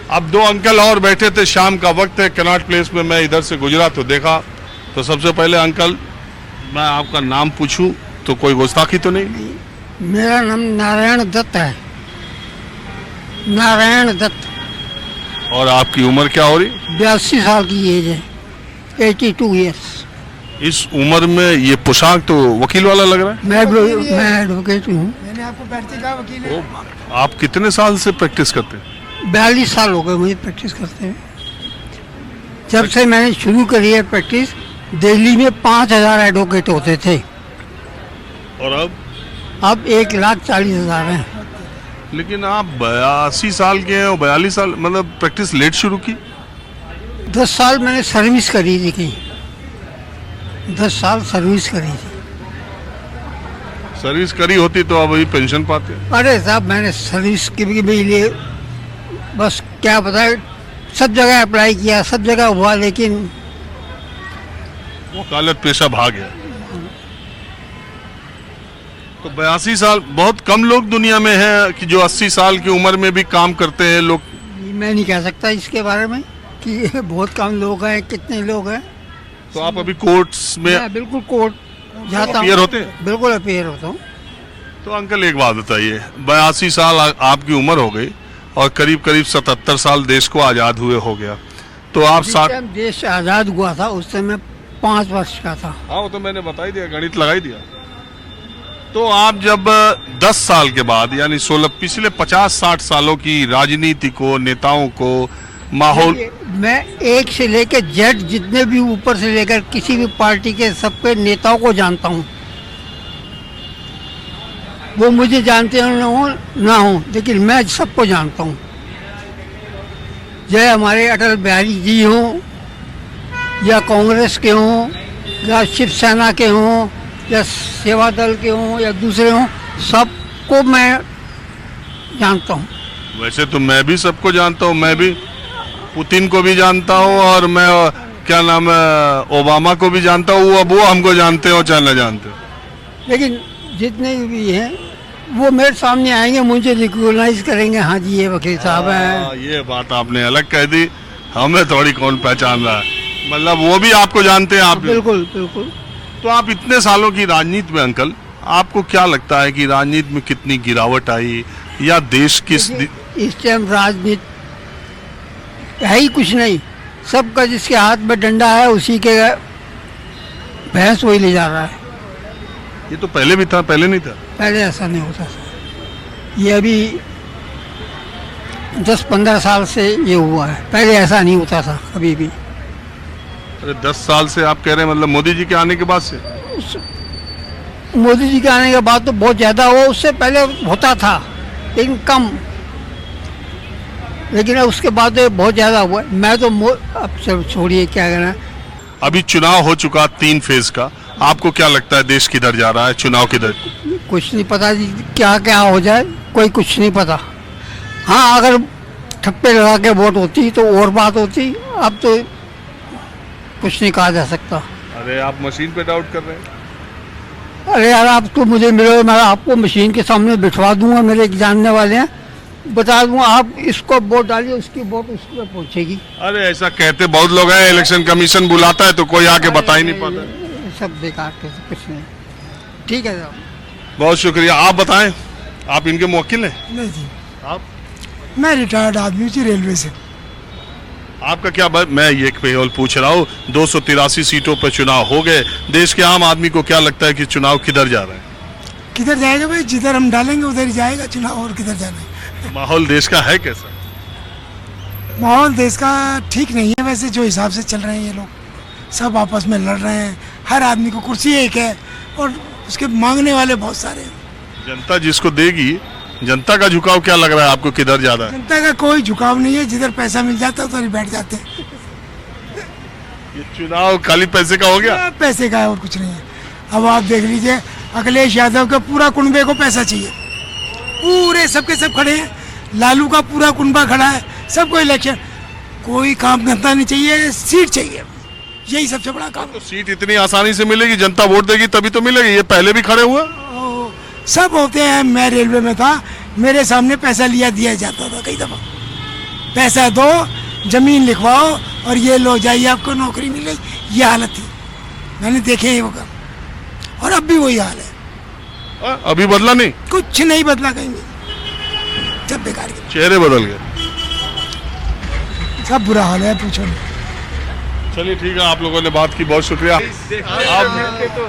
अब दो अंकल और बैठे थे, शाम का वक्त है, कनॉट प्लेस में मैं इधर से गुजरा तो देखा। तो सबसे पहले अंकल, मैं आपका नाम पूछूं तो कोई गुस्ताखी तो नहीं? मेरा नाम नारायण दत्त है, नारायण दत्त। और आपकी उम्र क्या हो रही? 82 साल की एज है, 82 ईयर्स। इस उम्र में ये पोशाक तो वकील वाला लग रहा है। मैं एडवोकेट हूँ। मैंने आपको बैठते कहा वकील है। आप कितने साल से प्रैक्टिस करते हैं? 42 साल हो गए मुझे प्रैक्टिस करते हैं। जब से मैंने शुरू करी है प्रैक्टिस, दिल्ली में 5000 एडवोकेट होते थे, और अब 1,40,000 हैं। लेकिन आप 82 साल के हैं और 42 साल मतलब प्रैक्टिस लेट शुरू की? 10 साल मैंने सर्विस करी थी कहीं, 10 साल सर्विस करी थी। सर्विस करी होती तो अब अभी पेंशन पाते। अरे साहब, मैंने सर्विस के लिए बस क्या बताए, सब जगह अप्लाई किया, सब जगह हुआ, लेकिन वकालत पेशा भाग गया। तो 82 साल, बहुत कम लोग दुनिया में हैं कि जो 80 साल की उम्र में भी काम करते हैं लोग। मैं नहीं कह सकता इसके बारे में कि बहुत कम लोग हैं, कितने लोग हैं। तो आप अभी कोर्ट्स में मैं बिल्कुल कोर्ट जाता अपीयर हूँ, होते हैं? बिल्कुल अपीयर होता हूँ। तो अंकल एक बात बताइए, 82 साल आपकी उम्र हो गई और करीब करीब 77 साल देश को आज़ाद हुए हो गया, तो आप जिस साथ। टाइम देश आज़ाद हुआ था उस समय 5 वर्ष का था। हाँ, वो तो मैंने बता ही दिया, गणित लगा ही दिया। तो आप जब 10 साल के बाद यानी 16 पिछले 50-60 सालों की राजनीति को, नेताओं को, माहौल, मैं एक से लेकर जेड, जितने भी ऊपर से लेकर किसी भी पार्टी के सबके नेताओं को जानता हूँ। वो मुझे जानते हो ना हो, लेकिन मैं सबको जानता हूँ। चाहे हमारे अटल बिहारी जी हों, या कांग्रेस के हों, या शिवसेना के हों, या सेवा दल के हों, या दूसरे हों, सबको मैं जानता हूँ। वैसे तो मैं भी सबको जानता हूँ, मैं भी पुतिन को भी जानता हूँ, और मैं क्या नाम है ओबामा को भी जानता हूँ। अब वो हमको जानते हो चाहे ना जानते हो, लेकिन जितने भी हैं वो मेरे सामने आएंगे, मुझे रिकॉग्नाइज करेंगे, हाँ जी ये वकील साहब हैं। ये बात आपने अलग कह दी, हमें थोड़ी कौन पहचान रहा है, मतलब वो भी आपको जानते हैं। आप बिल्कुल बिल्कुल। तो आप इतने सालों की राजनीति में अंकल, आपको क्या लगता है कि राजनीति में कितनी गिरावट आई, या देश किस इस टाइम राजनीति है ही कुछ नहीं, सबका जिसके हाथ में डंडा है उसी के भैंस वही ले जा रहा है। ये तो पहले भी था, पहले नहीं था? पहले ऐसा नहीं होता था, ये अभी 10-15 साल से ये हुआ है, पहले ऐसा नहीं होता था कभी भी। अरे 10 साल से आप कह रहे हैं, मतलब मोदी जी के आने के बाद से? मोदी जी के आने के बाद तो बहुत ज़्यादा हुआ, उससे पहले होता था लेकिन कम, लेकिन उसके बाद तो बहुत ज़्यादा हुआ। मैं तो अब छोड़िए क्या कहना। अभी चुनाव हो चुका 3 फेज का, आपको क्या लगता है देश किधर जा रहा है, चुनाव किधर? कुछ नहीं पता जी, क्या क्या हो जाए, कोई कुछ नहीं पता। हाँ, अगर ठप्पे लगा के वोट होती तो और बात होती, अब तो कुछ नहीं कहा जा सकता। अरे आप मशीन पे डाउट कर रहे हैं? अरे यार, आप तो मुझे मिलो, मैं आपको मशीन के सामने बिठवा दूंगा, मेरे एक जानने वाले हैं, बता दूंगा आप इसको वोट डालिए, उसकी वोट उस पर पहुंचेगी। अरे ऐसा कहते बहुत लोग हैं, इलेक्शन कमीशन बुलाता है तो कोई आके बता ही नहीं पाता। सब बेकार के, कुछ नहीं। ठीक है साहब, बहुत शुक्रिया। आप बताएं, आप इनके मुवक्किल हैं? नहीं जी, आप? मैं रिटायर्ड आदमी हूँ रेलवे से। आपका क्या मैं ये केवल पूछ रहा हूँ, 283 सीटों पर चुनाव हो गए, देश के आम आदमी को क्या लगता है कि चुनाव किधर जा रहा है? किधर जाएगा भाई, जिधर हम डालेंगे उधर ही जाएगा चुनाव, और किधर जाना है। माहौल देश का है कैसा? माहौल देश का ठीक नहीं है वैसे, जो हिसाब से चल रहे हैं ये लोग, सब आपस में लड़ रहे हैं, हर आदमी को कुर्सी एक है और उसके मांगने वाले बहुत सारे हैं। जनता जिसको देगी, जनता का झुकाव क्या लग रहा है आपको, किधर जा रहा है? जनता का कोई झुकाव नहीं है, जिधर पैसा मिल जाता है उधर ही बैठ जाते हैं। ये चुनाव खाली पैसे का हो गया? पैसे का है और कुछ नहीं है। अब आप देख लीजिए, अखिलेश यादव का पूरा कुनबे को पैसा चाहिए, पूरे सबके सब खड़े हैं, लालू का पूरा कुनबा खड़ा है, सबको इलेक्शन, कोई काम धंधा नहीं चाहिए, सीट चाहिए, यही सबसे बड़ा काम। तो सीट इतनी आसानी से मिलेगी, जनता वोट देगी तभी तो मिलेगी, ये पहले भी खड़े हुए सब होते हैं। मैं रेलवे में था, मेरे सामने पैसा लिया दिया जाता था कई दफा, पैसा दो, जमीन लिखवाओ और ये लो जाइए आपको नौकरी मिलेगी, ये हालत थी। मैंने देखे ही होगा और अब भी वही हाल है। अभी बदला नहीं, कुछ नहीं बदला कहीं भी, सब बेकार के, चेहरे बदल गए। सब बुरा हाल है, पूछो नहीं। चलिए ठीक है, आप लोगों ने बात की, बहुत शुक्रिया। आप